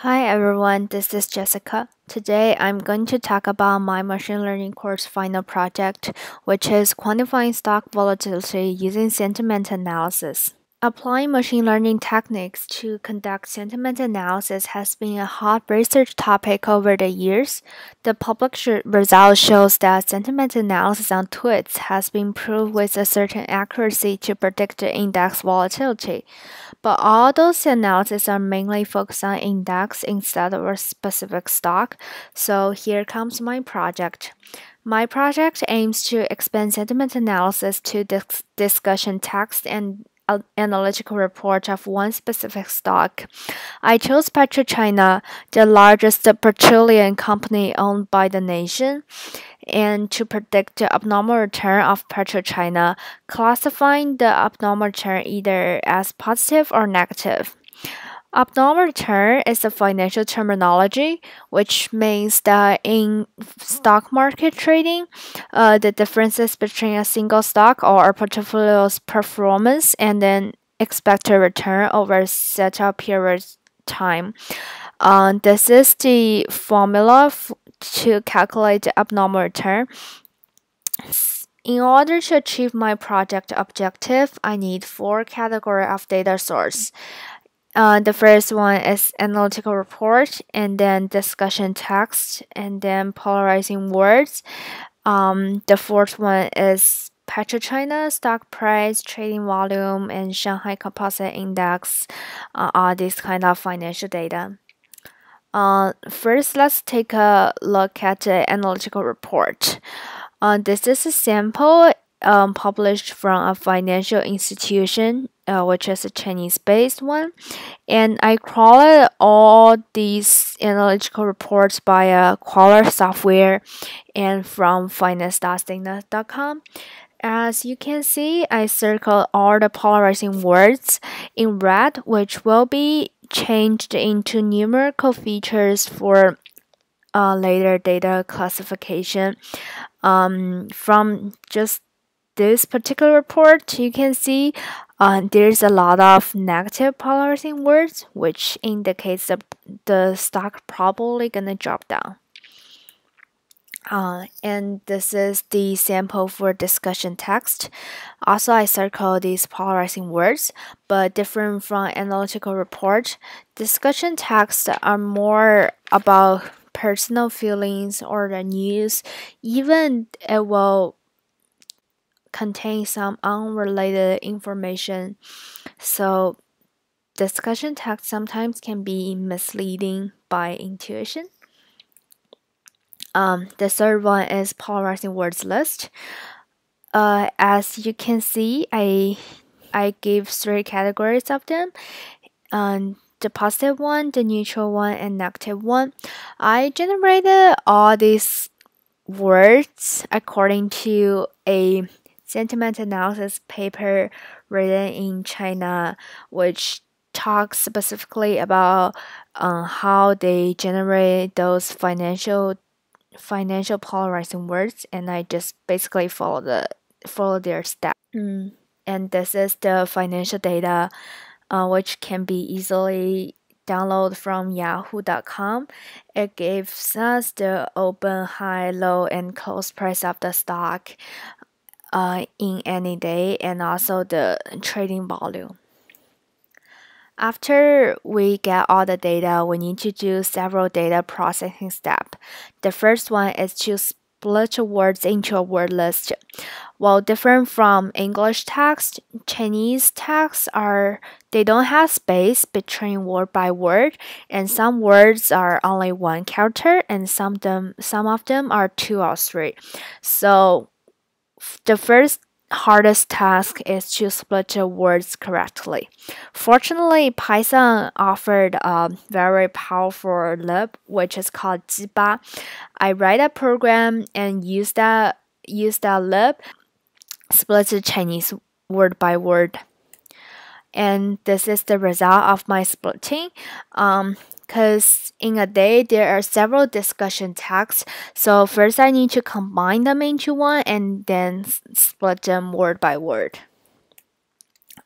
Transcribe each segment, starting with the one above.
Hi everyone, this is Jessica. Today I'm going to talk about my machine learning course final project, which is quantifying stock volatility using sentiment analysis. Applying machine learning techniques to conduct sentiment analysis has been a hot research topic over the years. The published result shows that sentiment analysis on tweets has been proved with a certain accuracy to predict the index volatility. But all those analyses are mainly focused on index instead of a specific stock. So here comes my project. My project aims to expand sentiment analysis to discussion text and analytical report of one specific stock. I chose PetroChina, the largest petroleum company owned by the nation, and to predict the abnormal return of PetroChina, classifying the abnormal return either as positive or negative. Abnormal return is a financial terminology, which means that in stock market trading, the differences between a single stock or a portfolio's performance and then expected return over a set of period time. This is the formula to calculate the abnormal return. In order to achieve my project objective, I need four categories of data source. The first one is analytical report, and then discussion text, and then polarizing words. The fourth one is PetroChina stock price, trading volume, and Shanghai Composite Index. All these kind of financial data. First, let's take a look at the analytical report. This is a sample published from a financial institution, which is a Chinese-based one, and I crawled all these analytical reports via crawler software and from finance.signa.com. As you can see, I circled all the polarizing words in red, which will be changed into numerical features for later data classification. From just this particular report, you can see there's a lot of negative polarizing words, which indicates that the stock probably gonna drop down. And this is the sample for discussion text. Also, I circle these polarizing words, but different from analytical report. Discussion texts are more about personal feelings or the news. Even it will contain some unrelated information. So, discussion text sometimes can be misleading by intuition. The third one is polarizing words list. As you can see, I gave three categories of them. The positive one, the neutral one, and negative one. I generated all these words according to a sentiment analysis paper written in China, which talks specifically about how they generate those financial polarizing words, and I just basically follow their steps. And this is the financial data, which can be easily downloaded from yahoo.com. It gives us the open, high, low, and close price of the stock in any day, and also the trading volume. After we get all the data, we need to do several data processing steps. The first one is to split words into a word list. While different from English text, Chinese texts they don't have space between word by word, and some words are only one character, and some of them are two or three. So the first hardest task is to split the words correctly. Fortunately, Python offered a very powerful lib, which is called Jiba. I write a program and use that lib, split the Chinese word by word. And this is the result of my splitting. Because in a day there are several discussion texts, so first I need to combine them into one and then split them word by word.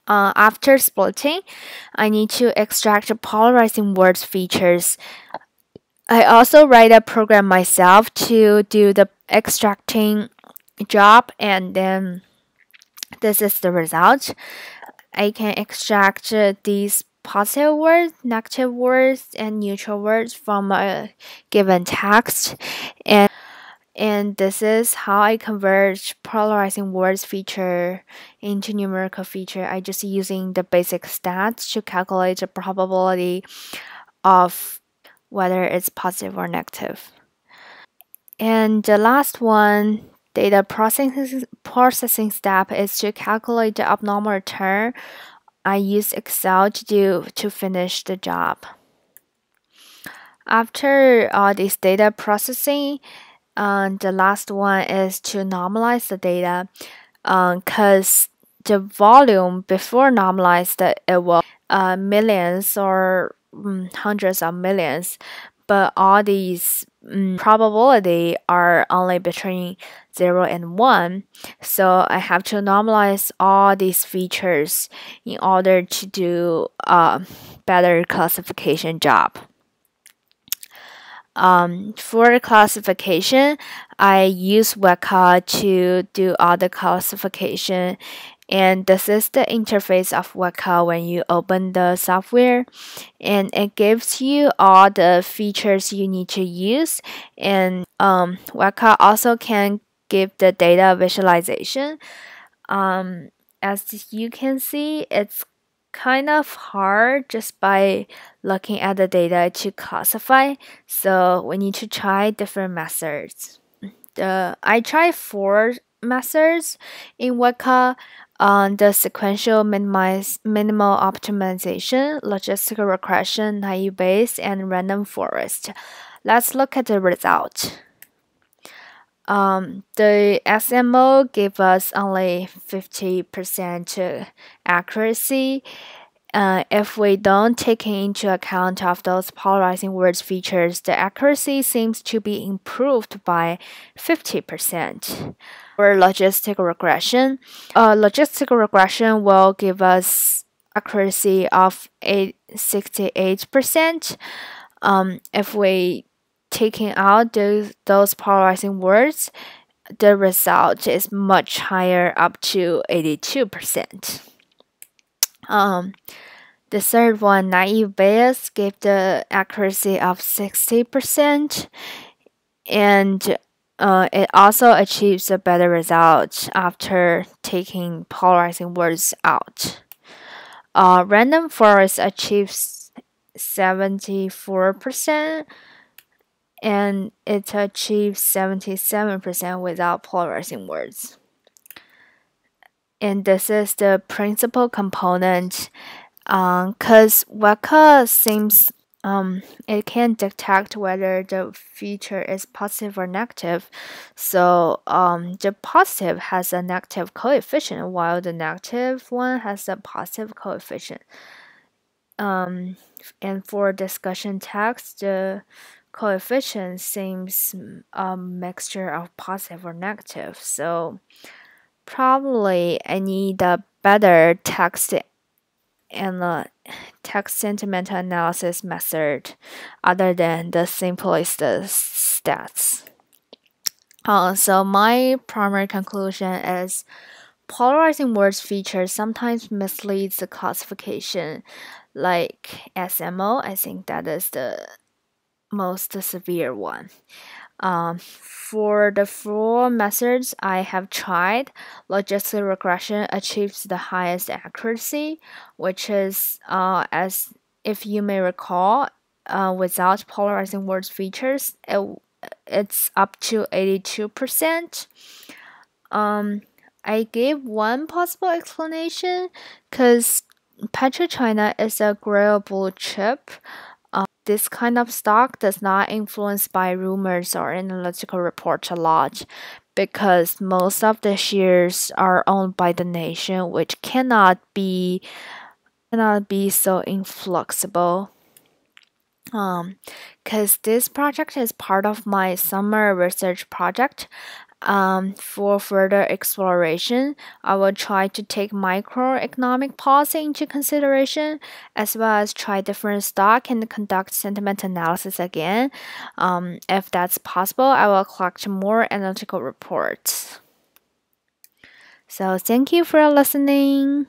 After splitting, I need to extract the polarizing words features. I also write a program myself to do the extracting job, and then this is the result. I can extract these positive words, negative words, and neutral words from a given text. And this is how I convert polarizing words feature into numerical feature. I just using the basic stats to calculate the probability of whether it's positive or negative. And the last one, data processing step is to calculate the abnormal return. I use Excel to finish the job. After all this data processing, the last one is to normalize the data, because the volume before normalized it will millions or hundreds of millions, but all these probability are only between 0 and 1, so I have to normalize all these features in order to do a better classification job. For the classification, I use Weka to do all the classification, and this is the interface of Weka when you open the software, and it gives you all the features you need to use. And Weka also can give the data visualization. As you can see, it's kind of hard just by looking at the data to classify, so we need to try different methods. I tried 4 methods in Weka: the sequential minimal optimization, logistical regression, naive Bayes, and random forest. Let's look at the result. The SMO gave us only 50% accuracy. If we don't take into account of those polarizing words features, the accuracy seems to be improved by 50%. For logistic regression will give us accuracy of 68%. If we taking out those polarizing words, the result is much higher, up to 82%. The third one, naive Bayes, gave the accuracy of 60%, and it also achieves a better result after taking polarizing words out. Random forest achieves 74%, and it achieves 77% without polarizing words. And this is the principal component, because Weka seems it can detect whether the feature is positive or negative. So the positive has a negative coefficient, while the negative one has a positive coefficient. And for discussion text, the coefficient seems a mixture of positive or negative. So probably I need a better text sentiment analysis method other than the simplest stats. So my primary conclusion is polarizing words features sometimes misleads the classification. Like SMO, I think that is the most severe one. For the 4 methods I have tried, logistic regression achieves the highest accuracy, which is, as if you may recall, without polarizing words features, it's up to 82%. I gave one possible explanation because PetroChina is a gray blue chip. This kind of stock does not influenced by rumors or analytical reports a lot, because most of the shares are owned by the nation, which cannot be so inflexible. Because this project is part of my summer research project, For further exploration, I will try to take microeconomic policy into consideration, as well as try different stock and conduct sentiment analysis again. If that's possible, I will collect more analytical reports. So thank you for listening.